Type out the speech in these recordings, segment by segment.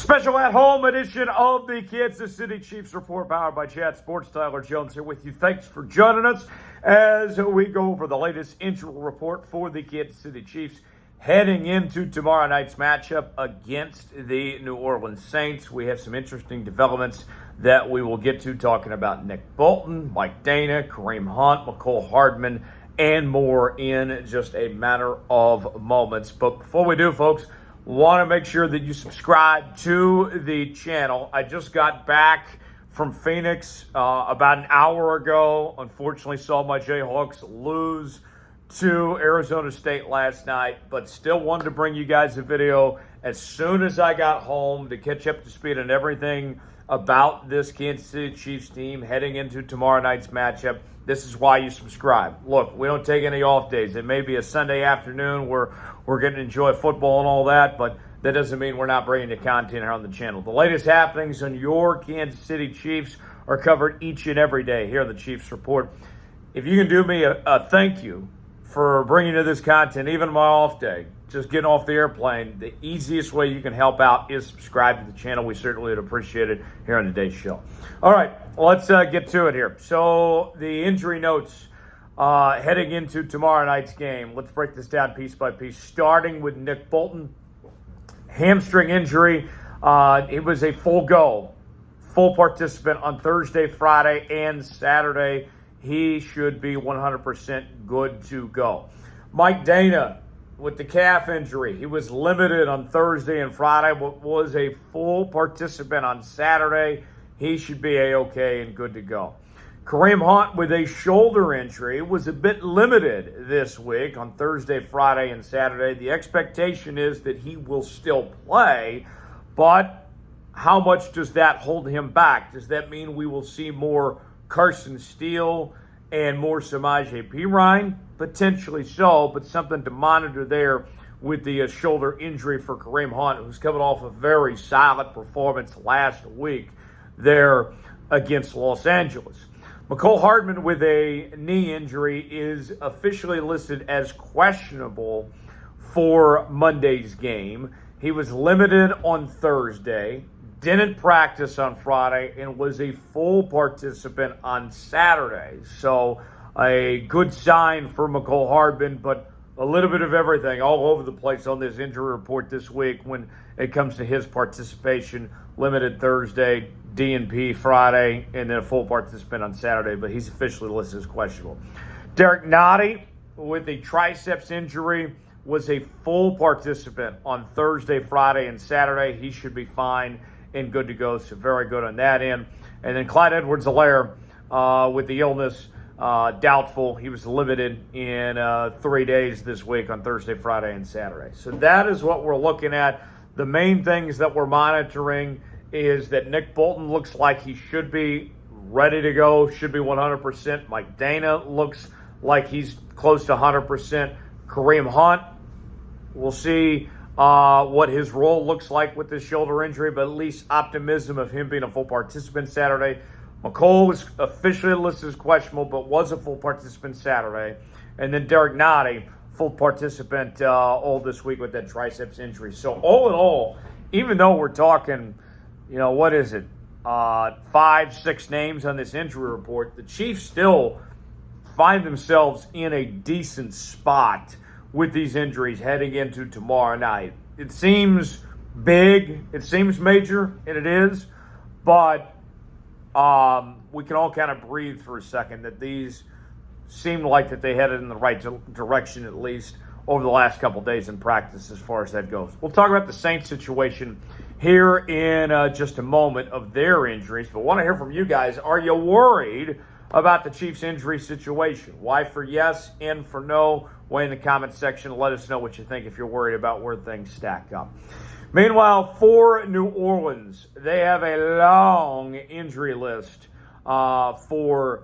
Special at-home edition of the Kansas City Chiefs Report, powered by Chat Sports. Tyler Jones here with you. Thanks for joining us as we go over the latest injury report for the Kansas City Chiefs heading into tomorrow night's matchup against the New Orleans Saints. We have some interesting developments that we will get to, talking about Nick Bolton, Mike Danna, Kareem Hunt, Mecole Hardman, and more in just a matter of moments. But before we do, folks, want to make sure that you subscribe to the channel. I just got back from Phoenix about an hour ago. Unfortunately, saw my Jayhawks lose to Arizona State last night, but still wanted to bring you guys a video as soon as I got home to catch up to speed on everything about this Kansas City Chiefs team heading into tomorrow night's matchup. This is why you subscribe. Look, we don't take any off days. It may be a Sunday afternoon where we're going to enjoy football and all that, but that doesn't mean we're not bringing you content here on the channel. The latest happenings on your Kansas City Chiefs are covered each and every day here on the Chiefs Report. If you can do me a thank you for bringing you this content, even on my off day, just getting off the airplane, the easiest way you can help out is subscribe to the channel. We certainly would appreciate it here on today's show. All right, let's get to it here. So the injury notes heading into tomorrow night's game. Let's break this down piece by piece, starting with Nick Bolton. Hamstring injury. He was a full participant on Thursday, Friday, and Saturday. He should be 100% good to go. Mike Danna with the calf injury. He was limited on Thursday and Friday, but was a full participant on Saturday. He should be A-OK and good to go. Kareem Hunt with a shoulder injury was a bit limited this week on Thursday, Friday, and Saturday. The expectation is that he will still play, but how much does that hold him back? Does that mean we will see more Carson Steele and more Samaje Perine? Potentially so, but something to monitor there with the shoulder injury for Kareem Hunt, who's coming off a very solid performance last week there against Los Angeles. Mecole Hardman with a knee injury is officially listed as questionable for Monday's game. He was limited on Thursday, didn't practice on Friday, and was a full participant on Saturday. So a good sign for Mecole Hardman, but a little bit of everything all over the place on this injury report this week when it comes to his participation. Limited Thursday, DNP Friday, and then a full participant on Saturday, but he's officially listed as questionable. Derrick Nnadi with a triceps injury was a full participant on Thursday, Friday, and Saturday. He should be fine and good to go, so very good on that end. And then Clyde Edwards-Helaire with the illness, doubtful. He was limited in 3 days this week on Thursday, Friday, and Saturday. So that is what we're looking at. The main things that we're monitoring is that Nick Bolton looks like he should be ready to go, should be 100%. Mike Danna looks like he's close to 100%. Kareem Hunt, we'll see what his role looks like with this shoulder injury, but at least optimism of him being a full participant Saturday. Mecole was officially listed as questionable, but was a full participant Saturday. And then Derrick Nnadi, full participant all this week with that triceps injury. So all in all, even though we're talking, what is it, 5-6 names on this injury report, the Chiefs still find themselves in a decent spot with these injuries heading into tomorrow night. It seems big, it seems major, and it is, but we can all kind of breathe for a second that these seemed like that they headed in the right direction, at least over the last couple of days in practice as far as that goes. We'll talk about the Saints situation here in just a moment of their injuries, but want to hear from you guys. Are you worried about the Chiefs' injury situation? Y for yes, N for no. Way in the comment section. Let us know what you think if you're worried about where things stack up. Meanwhile, for New Orleans, they have a long injury list for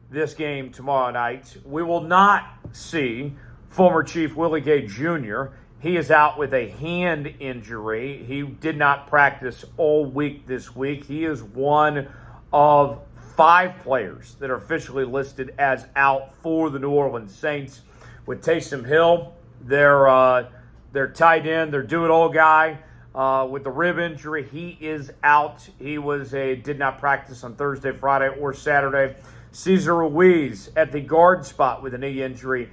this game tomorrow night. We will not see former Chief Willie Gay Jr. He is out with a hand injury. He did not practice all week this week. He is one of 5 players that are officially listed as out for the New Orleans Saints. With Taysom Hill, their tight end, their do-it-all guy, with the rib injury. He is out. He did not practice on Thursday, Friday, or Saturday. Cesar Ruiz at the guard spot with a knee injury.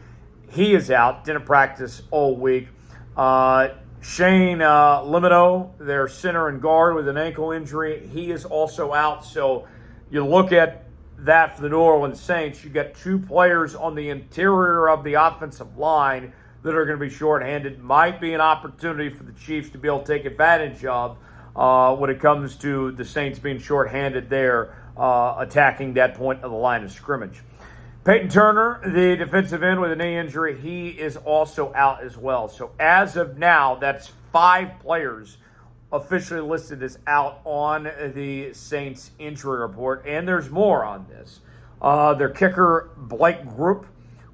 He is out. Didn't practice all week. Shane Limino, their center and guard with an ankle injury. He is also out. So you look at that for the New Orleans Saints. You got 2 players on the interior of the offensive line that are going to be shorthanded. Might be an opportunity for the Chiefs to be able to take advantage of when it comes to the Saints being shorthanded there, attacking that point of the line of scrimmage. Peyton Turner, the defensive end with a knee injury, he is also out as well. So as of now, that's 5 players officially listed as out on the Saints injury report, and there's more on this. Their kicker, Blake Group,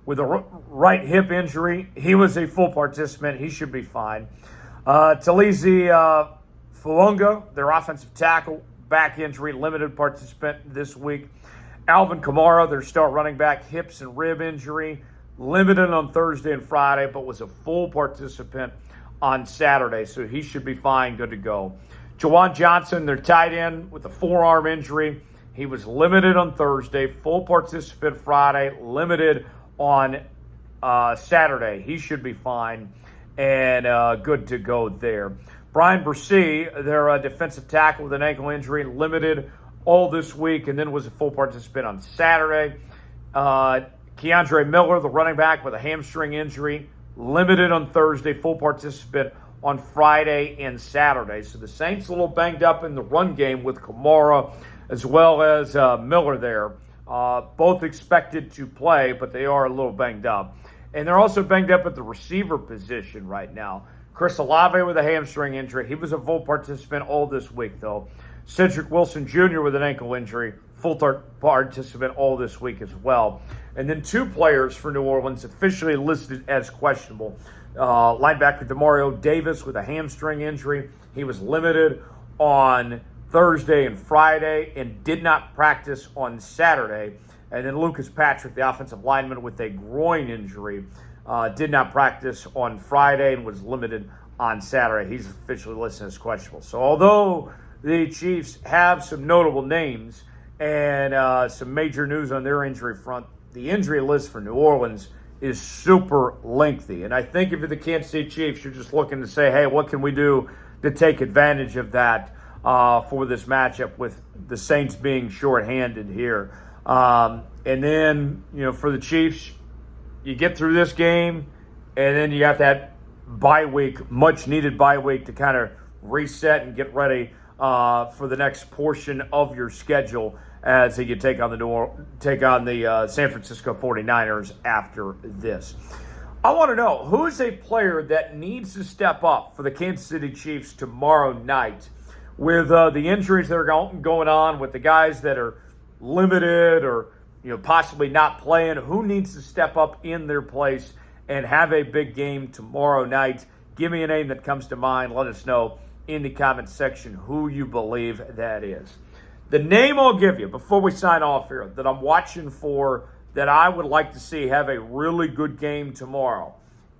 with a right hip injury. He was a full participant. He should be fine. Talizi Fuunga, their offensive tackle, back injury, limited participant this week. Alvin Kamara, their star running back, hips and rib injury, limited on Thursday and Friday, but was a full participant on Saturday, so he should be fine, good to go. Jawan Johnson, their tight end, with a forearm injury. He was limited on Thursday, full participant Friday, limited on Saturday. He should be fine and good to go there. Brian Bresee, their defensive tackle with an ankle injury, limited all this week, and then was a full participant on Saturday. Keandre Miller, the running back with a hamstring injury, limited on Thursday, full participant on Friday and Saturday. So the Saints a little banged up in the run game with Kamara as well as Miller there. Both expected to play, but they are a little banged up. And they're also banged up at the receiver position right now. Chris Olave with a hamstring injury. He was a full participant all this week, though. Cedric Wilson Jr. with an ankle injury, full participant all this week as well. And then 2 players for New Orleans officially listed as questionable. Linebacker Demario Davis with a hamstring injury. He was limited on Thursday and Friday and did not practice on Saturday. And then Lucas Patrick, the offensive lineman with a groin injury, did not practice on Friday and was limited on Saturday. He's officially listed as questionable. So although the Chiefs have some notable names and some major news on their injury front, the injury list for New Orleans is super lengthy. And I think if you're the Kansas City Chiefs, you're just looking to say, hey, what can we do to take advantage of that for this matchup with the Saints being shorthanded here. And then, for the Chiefs, you get through this game, and then you got that bye week, much-needed bye week to kind of reset and get ready for the next portion of your schedule as you take on the San Francisco 49ers after this. I want to know, who's a player that needs to step up for the Kansas City Chiefs tomorrow night with the injuries that are going on, with the guys that are limited or possibly not playing? Who needs to step up in their place and have a big game tomorrow night? Give me a name that comes to mind. Let us know in the comment section who you believe that is. The name I'll give you before we sign off here that I'm watching for, that I would like to see have a really good game tomorrow,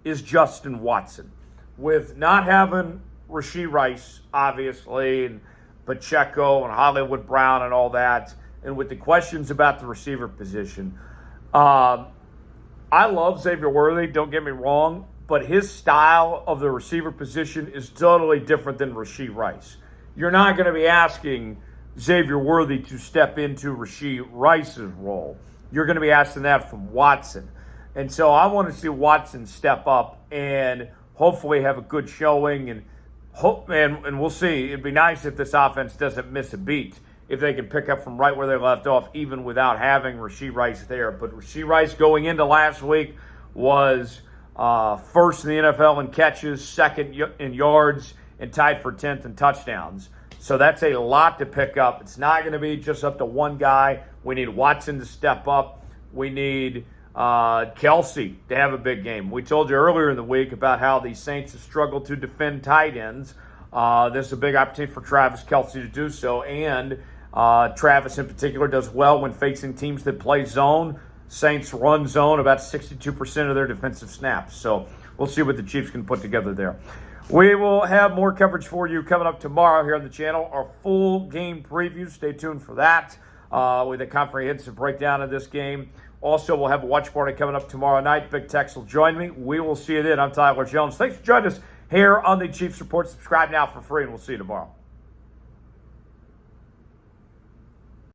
is Justin Watson. With not having Rashee Rice, obviously, and Pacheco and Hollywood Brown and all that, and with the questions about the receiver position, I love Xavier Worthy, don't get me wrong, but his style of the receiver position is totally different than Rashee Rice. You're not going to be asking Xavier Worthy to step into Rashee Rice's role. You're going to be asking that from Watson. And so I want to see Watson step up and hopefully have a good showing, and we'll see. It'd be nice if this offense doesn't miss a beat, if they can pick up from right where they left off, even without having Rashee Rice there. But Rashee Rice going into last week was first in the NFL in catches, second in yards, and tied for 10th in touchdowns. So that's a lot to pick up. It's not going to be just up to one guy. We need Watson to step up. We need Kelsey to have a big game. We told you earlier in the week about how the Saints have struggled to defend tight ends. This is a big opportunity for Travis Kelsey to do so, and Travis in particular does well when facing teams that play zone. Saints run zone about 62% of their defensive snaps. So we'll see what the Chiefs can put together there. We will have more coverage for you coming up tomorrow here on the channel. Our full game preview. Stay tuned for that with a comprehensive breakdown of this game. Also, we'll have a watch party coming up tomorrow night. Big Tex will join me. We will see you then. I'm Tyler Jones. Thanks for joining us here on the Chiefs Report. Subscribe now for free, and we'll see you tomorrow.